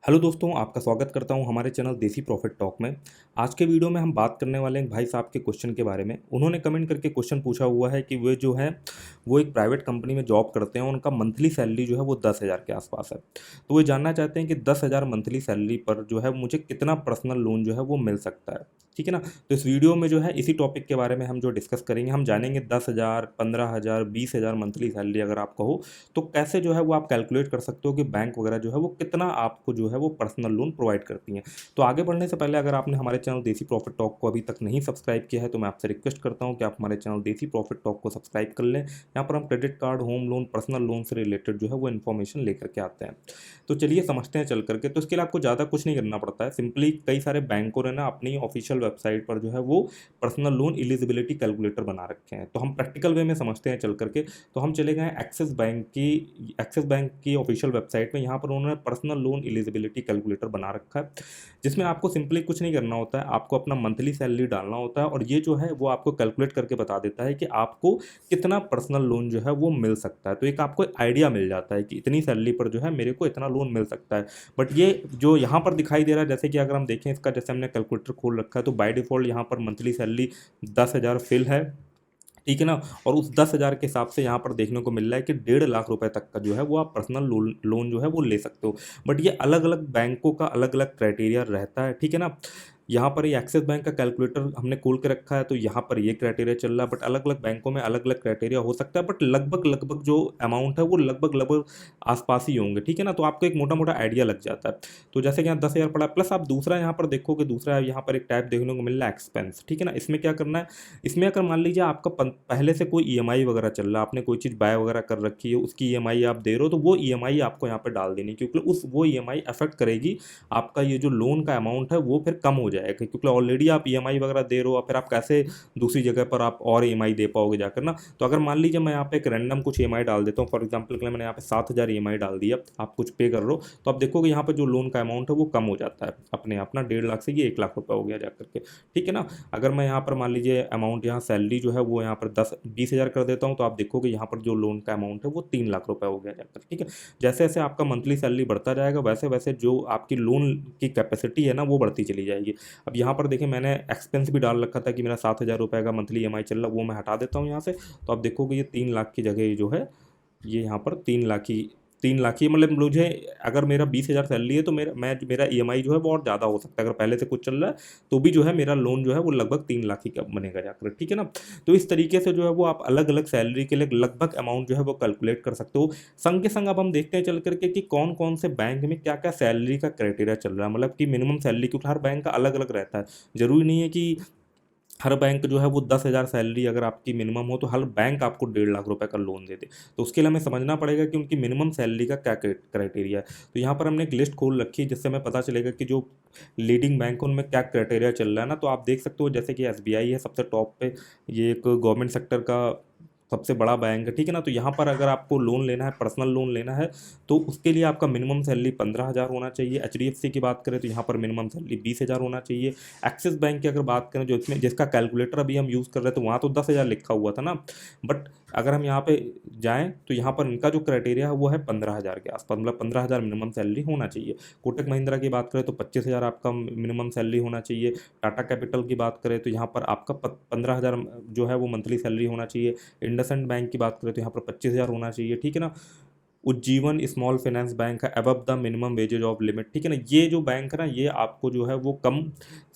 Hello दोस्तों, आपका स्वागत करता हूं हमारे चैनल देसी प्रॉफिट टॉक में। आज के वीडियो में हम बात करने वाले हैं भाई साहब के क्वेश्चन के बारे में। उन्होंने कमेंट करके क्वेश्चन पूछा हुआ है कि वे जो है वो एक प्राइवेट कंपनी में जॉब करते हैं, उनका मंथली सैलरी जो है वो 10,000 के आसपास है। तो वो जानना चाहते हैं कि 10,000 मंथली सैलरी पर जो है मुझे कितना पर्सनल लोन जो है वो मिल सकता है। ठीक है ना। तो इस वीडियो में जो है इसी टॉपिक के बारे में हम जो डिस्कस करेंगे, हम जानेंगे 10,000, 15,000, 20,000 मंथली सैलरी अगर आपका हो तो कैसे जो है वो आप कैलकुलेट कर सकते हो कि बैंक वगैरह जो है वो कितना आपको जो है वो पर्सनल लोन प्रोवाइड करती हैं। तो आगे बढ़ने से पहले अगर आपने हमारे चैनल देसी प्रॉफिट टॉक को अभी तक नहीं सब्सक्राइब किया है तो मैं आपसे रिक्वेस्ट करता हूं कि आप हमारे चैनल देसी प्रॉफिट टॉक को सब्सक्राइब कर लें। यहाँ पर हम credit card, home loan, personal loan से रिलेटेड जो है वो इन्फॉर्मेशन लेकर के आते हैं। तो चलिए समझते हैं चल करके। तो इसके लिए आपको ज़्यादा कुछ नहीं करना पड़ता है। सिंपली कई सारे बैंकों ने ना अपनी ऑफिशियल वेबसाइट पर जो है वो पर्सनल लोन एलिजिबिलिटी कैलकुलेटर बना रखे हैं। तो हम प्रैक्टिकल वे में समझते हैं चल करके। तो हम चले गए एक्सिस बैंक की ऑफिशियल वेबसाइट में। यहाँ पर उन्होंने पर्सनल लोन एलिजिबिलिटी कैलकुलेटर बना रखा है, जिसमें आपको सिंपली कुछ नहीं करना होता है। आपको अपना मंथली सैलरी डालना होता है और ये जो है वो आपको कैलकुलेट करके बता देता है कि आपको कितना पर्सनल लोन जो है वो मिल सकता है। तो एक आपको आइडिया मिल जाता है कि इतनी सैलरी पर जो है मेरे को इतना लोन मिल सकता है। बट ये जो यहाँ पर दिखाई दे रहा है, जैसे कि अगर हम देखें इसका, जैसे हमने कैलकुलेटर खोल रखा है तो बाय डिफ़ॉल्ट यहाँ पर मंथली सैलरी 10,000 फिल है। ठीक है ना। और उस 10,000 के हिसाब से यहाँ पर देखने को मिल रहा है कि 1.5 लाख रुपए तक का जो है वो आप पर्सनल लोन जो है वो ले सकते हो। बट ये अलग अलग बैंकों का अलग अलग क्राइटेरिया रहता है। ठीक है ना। यहाँ पर ये एक्सिस बैंक का कैलकुलेटर हमने खोल के रखा है तो यहाँ पर ये क्राइटेरिया चल रहा है। बट अलग अलग बैंकों में अलग अलग क्राइटेरिया हो सकता है, बट लगभग लगभग जो अमाउंट है वो लगभग लगभग आसपास ही होंगे। ठीक है ना। तो आपको एक मोटा मोटा आइडिया लग जाता है। तो जैसे कि यहाँ 10,000 पड़ा, प्लस आप दूसरा यहाँ पर देखोगे, दूसरा यहाँ पर एक टाइप देखने को मिल रहा है एक्सपेंस। ठीक है ना। इसमें क्या करना है, इसमें अगर मान लीजिए आपका पहले से कोई ईएमआई वगैरह चल रहा है, आपने कोई चीज़ बाय वगैरह कर रखी है, उसकी ईएमआई आप दे रहे हो, तो वो ईएमआई आपको यहाँ पे डाल देनी, क्योंकि वो ईएमआई अफेक्ट करेगी आपका ये जो लोन का अमाउंट है वो फिर कम हो जाएगा। क्योंकि ऑलरेडी आप ईएमआई वगैरह दे रहे हो, फिर आप कैसे दूसरी जगह पर आप और ईएमआई दे पाओगे जाकर ना। तो अगर मान लीजिए मैं यहाँ पे एक रैंडम कुछ ईएमआई डाल देता हूँ, फॉर एग्जाम्पल के लिए मैंने यहाँ पे 7,000 ईएमआई डाल दिया, आप कुछ पे कर रहे हो, तो आप देखोगे यहाँ पे जो लोन का अमाउंट है वो कम हो जाता है अपने आप ना। 1.5 लाख से ये 1 लाख रुपये हो गया जाकर के। ठीक है ना। अगर मैं यहाँ पर मान लीजिए अमाउंट, यहाँ सैलरी जो है वो यहाँ पर 20,000 कर देता हूँ, तो आप देखोगे यहाँ पर जो लोन का अमाउंट है वो 3 लाख रुपए हो गया जाकर। ठीक है। जैसे जैसे आपका मंथली सैलरी बढ़ता जाएगा वैसे वैसे जो आपकी लोन की कैपेसिटी है ना वो बढ़ती चली जाएगी। अब यहाँ पर देखिए मैंने एक्सपेंस भी डाल रखा था कि मेरा 7,000 रुपये का मंथली ईएमआई चल रहा, वो मैं हटा देता हूँ यहाँ से। तो आप देखोगे ये 3 लाख की जगह जो है ये यहाँ पर 3 लाख ही, मतलब मुझे अगर मेरा 20,000 सैलरी है तो मेरा ईएमआई जो है वो और ज़्यादा हो सकता है। अगर पहले से कुछ चल रहा है तो भी जो है मेरा लोन जो है वो लगभग 3 लाख ही का बनेगा जाकर। ठीक है ना। तो इस तरीके से जो है वो आप अलग अलग सैलरी के लिए लगभग अमाउंट जो है वो कैलकुलेट कर सकते हो। संग के संग अब हम देखते हैं चल करके कि कौन कौन से बैंक में क्या क्या सैलरी का क्राइटेरिया चल रहा है, मतलब कि मिनिमम सैलरी, क्योंकि हर बैंक का अलग अलग रहता है। जरूरी नहीं है कि हर बैंक जो है वो 10,000 सैलरी अगर आपकी मिनिमम हो तो हर बैंक आपको 1.5 लाख रुपए का लोन दे दे। तो उसके लिए हमें समझना पड़ेगा कि उनकी मिनिमम सैलरी का क्या क्राइटेरिया है। तो यहाँ पर हमने एक लिस्ट खोल रखी है जिससे हमें पता चलेगा कि जो लीडिंग बैंक है उनमें क्या क्राइटेरिया चल रहा है ना। तो आप देख सकते हो जैसे कि एसबीआई है सबसे टॉप पे, ये एक गवर्नमेंट सेक्टर का सबसे बड़ा बैंक है। ठीक है ना। तो यहाँ पर अगर आपको लोन लेना है, पर्सनल लोन लेना है, तो उसके लिए आपका मिनिमम सैलरी 15,000 होना चाहिए। एचडीएफसी की बात करें तो यहाँ पर मिनिमम सैलरी 20,000 होना चाहिए। एक्सिस बैंक की अगर बात करें जो इसमें जिसका कैलकुलेटर अभी हम यूज़ कर रहे हैं, तो वहाँ तो 10,000 लिखा हुआ था ना। बट अगर हम यहाँ पे जाएँ तो यहाँ पर इनका जो क्राइटेरिया है वो है 15,000 के आसपास, मतलब 15,000 मिनिमम सैलरी होना चाहिए। कोटक महिंद्रा की बात करें तो 25,000 आपका मिनिमम सैलरी होना चाहिए। टाटा कैपिटल की बात करें तो यहाँ पर आपका 15,000 जो है वो मंथली सैलरी होना चाहिए। इंडसइंड बैंक की बात करें तो यहाँ पर 25,000 होना चाहिए। ठीक है ना। उज्जीवन स्मॉल फाइनेंस बैंक है above the minimum wages of limit. ठीक है ना। ये जो बैंक है ना ये आपको जो है वो कम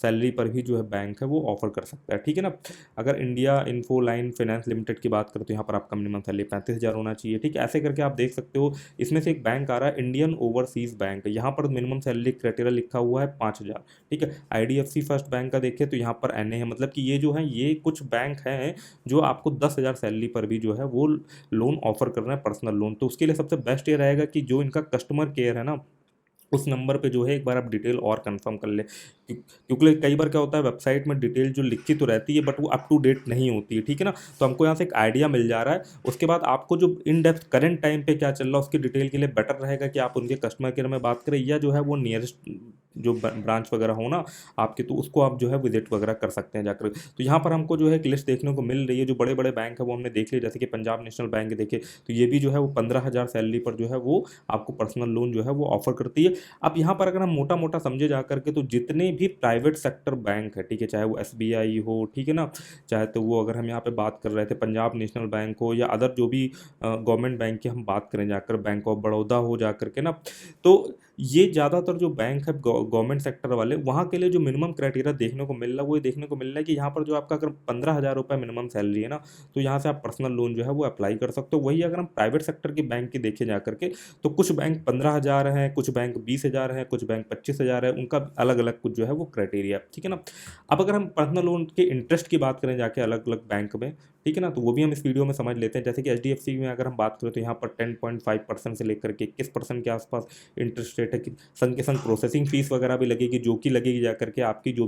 सैलरी पर भी जो है बैंक है वो ऑफर कर सकता है। ठीक है ना। अगर India info line finance limited की बात करें तो यहाँ पर आपका मिनिमम सैलरी 35,000 होना चाहिए। ठीक है। ऐसे करके आप देख सकते हो। इसमें से एक बैंक आ रहा है इंडियन ओवरसीज बैंक, यहाँ पर मिनिमम सैलरी क्राइटेरिया लिखा हुआ है 5,000। ठीक है। आईडीएफसी फर्स्ट बैंक का देखें तो यहाँ पर एनए है, मतलब कि ये जो है ये कुछ बैंक हैं जो आपको 10,000 सैलरी पर भी जो है वो लोन ऑफर कर रहे हैं, पर्सनल लोन। तो उसके लिए सबसे बेस्ट ये रहेगा कि जो इनका कस्टमर केयर है ना उस नंबर पे जो है एक बार आप डिटेल और कंफर्म कर ले, क्योंकि कई बार क्या होता है वेबसाइट में डिटेल जो लिखी तो रहती है बट वो अप टू डेट नहीं होती है। ठीक है ना। तो हमको यहाँ से एक आइडिया मिल जा रहा है। उसके बाद आपको जो इन डेप्थ करंट टाइम पे क्या चल रहा है उसकी डिटेल के लिए बेटर रहेगा कि आप उनके कस्टमर केयर में बात करें, या जो है वो नियरेस्ट जो ब्रांच वगैरह हो ना आपके, तो उसको आप जो है विजिट वगैरह कर सकते हैं जाकर। तो यहाँ पर हमको जो है एक लिस्ट देखने को मिल रही है, जो बड़े बड़े बैंक है वो हमने देख लिए, जैसे कि पंजाब नेशनल बैंक देखे, तो ये भी जो है वो 15,000 सैलरी पर जो है वो आपको पर्सनल लोन जो है वो ऑफर करती है। अब यहाँ पर अगर हम मोटा मोटा समझे जा करके, तो जितने भी प्राइवेट सेक्टर बैंक है, ठीक है, चाहे वो SBI हो, ठीक है ना, चाहे तो वो अगर हम यहाँ पे बात कर रहे थे पंजाब नेशनल बैंक हो, या अदर जो भी गवर्नमेंट बैंक की हम बात करें जाकर, बैंक ऑफ बड़ौदा हो जाकर के ना, तो ये ज़्यादातर जो बैंक है गवर्नमेंट सेक्टर वाले, वहाँ के लिए जो मिनिमम क्राइटेरिया देखने को मिल रहा है, वो ये देखने को मिल रहा है कि यहाँ पर जो आपका अगर 15,000 रुपये मिनिमम सैलरी है ना, तो यहाँ से आप पर्सनल लोन जो है वो अप्लाई कर सकते हो। वही अगर हम प्राइवेट सेक्टर की बैंक की देखे जा करके, तो कुछ बैंक 15,000 हैं, कुछ बैंक 20,000 हैं, कुछ बैंक 25,000 है, उनका अलग अलग कुछ जो है वो क्राइटेरिया, ठीक है ना। अब अगर हम पर्सनल लोन के इंटरेस्ट की बात करें जाके अलग अलग बैंक में, ठीक है ना, तो वो भी हम इस वीडियो में समझ लेते हैं। जैसे कि HDFC में अगर हम बात करें, तो यहाँ पर 10.5% से लेकर के 21% के आसपास इंटरेस्ट रेट है। कि संग के संग प्रोसेसिंग फीस वगैरह भी लगेगी, जो कि लगेगी जाकर के आपकी जो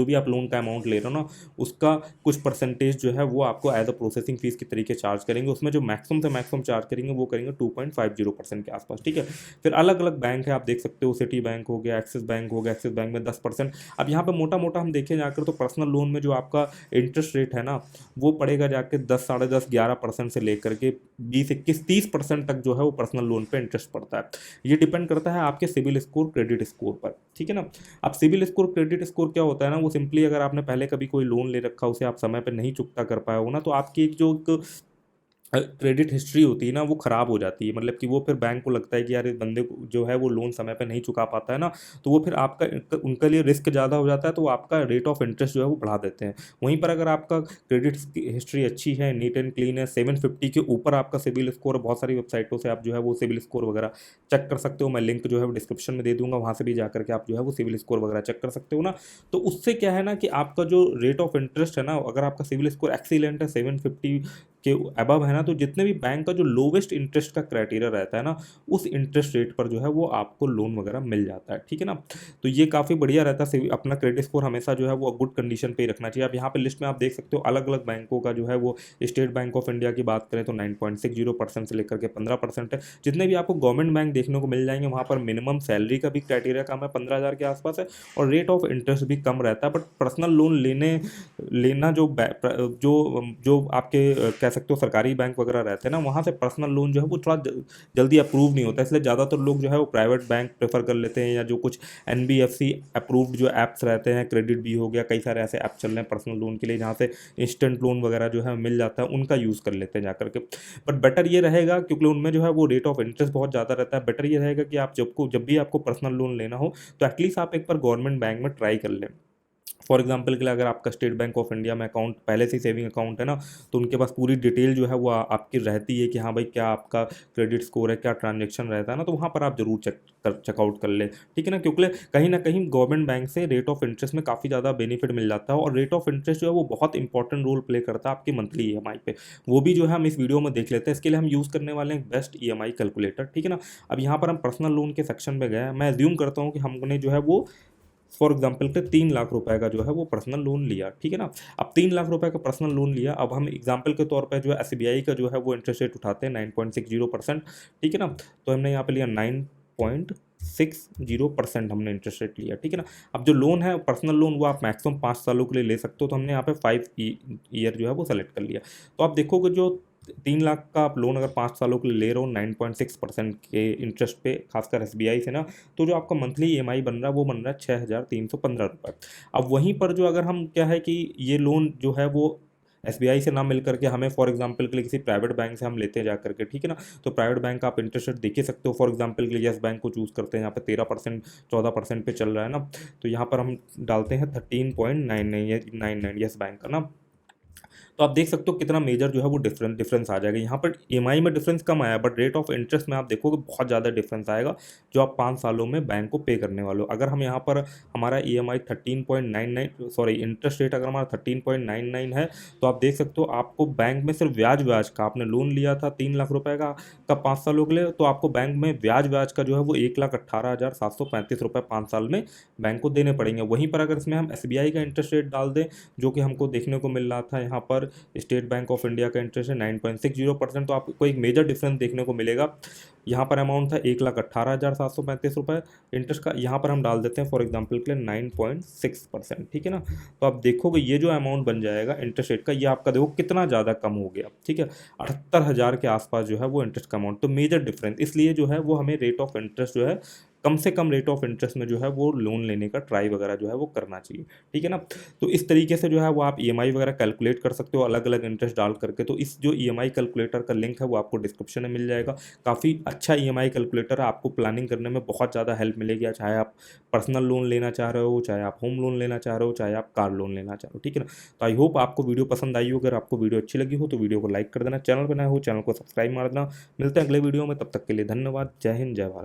भी आप लोन का अमाउंट ले रहे हो ना, उसका कुछ परसेंटेज जो है वो आपको एज अ प्रोसेसिंग फीस के तरीके चार्ज करेंगे। उसमें जो मैक्सिमम से मैक्सिमम चार्ज करेंगे वो करेंगे 2.50% के आसपास, ठीक है। फिर अलग अलग बैंक है, आप देख सकते हो, सिटी बैंक हो गया, एक्सिस बैंक हो गया, एक्सिस बैंक में 10%। अब यहाँ पे मोटा मोटा हम देखें जाकर, तो पर्सनल लोन में जो आपका इंटरेस्ट रेट है ना, वो पड़ेगा जाके 10, 10.5, 11% से लेकर के 20, 21, 30% तक जो है वो पर्सनल लोन पे इंटरेस्ट पड़ता है। ये डिपेंड करता है आपके सिविल स्कोर, क्रेडिट स्कोर पर, ठीक है ना। अब सिविल स्कोर, क्रेडिट स्कोर क्या होता है ना, वो सिंपली अगर आपने पहले कभी कोई लोन ले रखा, उसे आप समय पर नहीं चुकता कर पाए हो ना, तो आपकी एक जो एक क्रेडिट हिस्ट्री होती है ना, वो ख़राब हो जाती है। मतलब कि वो फिर बैंक को लगता है कि यार इस बंदे को जो है वो लोन समय पे नहीं चुका पाता है ना, तो वो फिर आपका उनके लिए रिस्क ज़्यादा हो जाता है, तो वो आपका रेट ऑफ इंटरेस्ट जो है वो बढ़ा देते हैं। वहीं पर अगर आपका क्रेडिट हिस्ट्री अच्छी है, नीट एंड क्लीन है, 750 के ऊपर आपका सिविल स्कोर, बहुत सारी वेबसाइटों से आप जो है वो सिविल स्कोर वगैरह चेक कर सकते हो। मैं लिंक जो है वो डिस्क्रिप्शन में दे दूंगा, वहाँ से भी जाकर के आप जो है वो सिविल स्कोर वगैरह चेक कर सकते हो ना। तो उससे क्या है ना कि आपका जो रेट ऑफ इंटरेस्ट है ना, अगर आपका सिविल स्कोर एक्सीलेंट है, 750 के अबव है ना, तो जितने भी बैंक का जो लोवेस्ट इंटरेस्ट का क्राइटेरिया रहता है ना, उस इंटरेस्ट रेट पर जो है वो आपको लोन वगैरह मिल जाता है, ठीक है ना। तो ये काफ़ी बढ़िया रहता है। अपना क्रेडिट स्कोर हमेशा जो है वो गुड कंडीशन पे ही रखना चाहिए। अब यहाँ पे लिस्ट में आप देख सकते हो अलग अलग बैंकों का जो है वो, स्टेट बैंक ऑफ इंडिया की बात करें तो 9.60% से लेकर के 15% है। जितने भी आपको गवर्नमेंट बैंक देखने को मिल जाएंगे, वहाँ पर मिनिमम सैलरी का भी क्राइटेरिया कम है, 15,000 के आसपास है, और रेट ऑफ इंटरेस्ट भी कम रहता है। बट पर्सनल लोन लेना जो आपके कह सकते हो सरकारी बैंक वगैरह रहते हैं ना, वहाँ से पर्सनल लोन जो है वो थोड़ा जल्दी अप्रूव नहीं होता, इसलिए ज़्यादातर लोग जो है वो प्राइवेट बैंक प्रेफर कर लेते हैं, या जो कुछ NBFC अप्रूव्ड जो ऐप्स रहते हैं, क्रेडिट भी हो गया, कई सारे ऐसे ऐप चल रहे हैं पर्सनल लोन के लिए जहाँ से इंस्टेंट लोन वगैरह जो है मिल जाता है, उनका यूज़ कर लेते हैं जाकर के। बट बेटर ये रहेगा, क्योंकि उनमें जो है वो रेट ऑफ इंटरेस्ट बहुत ज़्यादा रहता है, बेटर ये रहेगा कि आप जब भी आपको पर्सनल लोन लेना हो, तो एटलीस्ट आप एक बार गवर्नमेंट बैंक में ट्राई कर लें। फॉर एग्जांपल के लिए अगर आपका स्टेट बैंक ऑफ इंडिया में अकाउंट पहले से सेविंग अकाउंट है ना, तो उनके पास पूरी डिटेल जो है वो आपकी रहती है कि हाँ भाई क्या आपका क्रेडिट स्कोर है, क्या ट्रांजेक्शन रहता है ना, तो वहाँ पर आप जरूर चेकआउट कर ले, ठीक है ना। क्योंकि कहीं ना कहीं गवर्नमेंट बैंक से रेट ऑफ इंटरेस्ट में काफ़ी ज़्यादा बेनिफिट मिल जाता है, और रेट ऑफ इंटरेस्ट जो है वो बहुत इंपॉर्टेंट रोल प्ले करता है आपकी मंथली EMI पे। वो भी जो है हम इस वीडियो में देख लेते हैं। इसके लिए हम यूज़ करने वाले हैं बेस्ट EMI कैलकुलेटर, ठीक है ना। अब यहाँ पर हम पर्सनल लोन के सेक्शन में गए, मैं एज्यूम करता हूँ कि हमने जो है वो फॉर एग्जाम्पल के 3 लाख रुपए का जो है वो पर्सनल लोन लिया, ठीक है ना। अब 3 लाख रुपए का पर्सनल लोन लिया, अब हम एग्जाम्पल के तौर पे जो है SBI का जो है वो इंटरेस्ट रेट उठाते हैं 9.60%, ठीक है ना। तो हमने यहाँ पे लिया 9.60% हमने इंटरेस्ट रेट लिया, ठीक है ना। अब जो लोन है पर्सनल लोन, वो आप मैक्सिमम 5 सालों के लिए ले सकते हो, तो हमने यहाँ पे 5 ईयर जो है वो सेलेक्ट कर लिया। तो आप देखोगे जो 3 लाख का आप लोन अगर 5 सालों के लिए ले रहे हो 9.6% के इंटरेस्ट पे, खासकर SBI से ना, तो जो आपका मंथली EMI बन रहा है वो बन रहा है 6,315 रुपये। अब वहीं पर जो अगर हम क्या है कि ये लोन जो है वो SBI से ना मिल करके हमें फॉर एग्जांपल के लिए किसी प्राइवेट बैंक से हम लेते हैं जा करके, ठीक है ना, तो प्राइवेट बैंक का आप इंटरेस्ट रेट देख ही सकते हो। फॉर एग्जांपल के लिए येस बैंक को चूज़ करते हैं, यहाँ पे 13%, 14% पे चल रहा है ना, तो यहाँ पर हम डालते हैं 13.99 येस बैंक का ना, तो आप देख सकते हो कितना मेजर जो है वो डिफरेंस आ जाएगा। यहाँ पर EMI में डिफरेंस कम आया, बट रेट ऑफ इंटरेस्ट में आप देखोगे बहुत ज़्यादा डिफरेंस आएगा जो आप 5 सालों में बैंक को पे करने वाले हो। अगर हम यहाँ पर हमारा EMI 13.99 सॉरी इंटरेस्ट रेट अगर हमारा 13.99 है, तो आप देख सकते हो आपको बैंक में सिर्फ ब्याज का, आपने लोन लिया था 3 लाख रुपए का 5 सालों के लिए, तो आपको बैंक में ब्याज का जो है वो 1,18,735 रुपये 5 साल में बैंक को देने पड़ेंगे। वहीं पर अगर इसमें हम SBI का इंटरेस्ट रेट डाल दें, जो कि हमको देखने को मिल रहा था यहाँ पर स्टेट बैंक ऑफ इंडिया का इंटरेस्ट है 9.60%। तो आपको एक मेजर डिफरेंस देखने को मिलेगा। यहाँ पर अमाउंट था 1,18,735 रुपये इंटरेस्ट का, यहाँ पर हम डाल देते हैं फॉर एग्जांपल के लिए 9.6%, ठीक है ना। तो आप देखोगे ये जो अमाउंट बन जाएगा इंटरेस्ट रेट का, ये आपका देखो कितना ज़्यादा कम हो गया, ठीक है। 78,000 के आसपास जो है वो इंटरेस्ट का अमाउंट। तो मेजर डिफरेंस इसलिए जो है वो हमें रेट ऑफ इंटरेस्ट जो है कम से कम रेट ऑफ इंटरेस्ट में जो है वो लोन लेने का ट्राई वगैरह जो है वो करना चाहिए, ठीक है ना। तो इस तरीके से जो है वो आप ईएमआई वगैरह कैलकुलेट कर सकते हो अलग अलग इंटरेस्ट डाल करके। तो इस जो ईएमआई कैलकुलेटर का लिंक है वो आपको डिस्क्रिप्शन में मिल जाएगा। काफ़ी अच्छा ईएमआई कैलकुलेटर है, आपको प्लानिंग करने में बहुत ज़्यादा हेल्प मिलेगी, चाहे आप पर्सनल लोन लेना चाह रहे हो, चाहे आप होम लोन लेना चाह रहे हो, चाहे आप कार लोन लेना चाह रहे हो, ठीक है ना। तो आई होप आपको वीडियो पसंद आई हो। अगर आपको वीडियो अच्छी लगी हो तो वीडियो को लाइक कर देना, चैनल पर नया हो चैनल को सब्सक्राइब मार देना। मिलते हैं अगले वीडियो में, तब तक के लिए धन्यवाद। जय हिंद, जय भारत।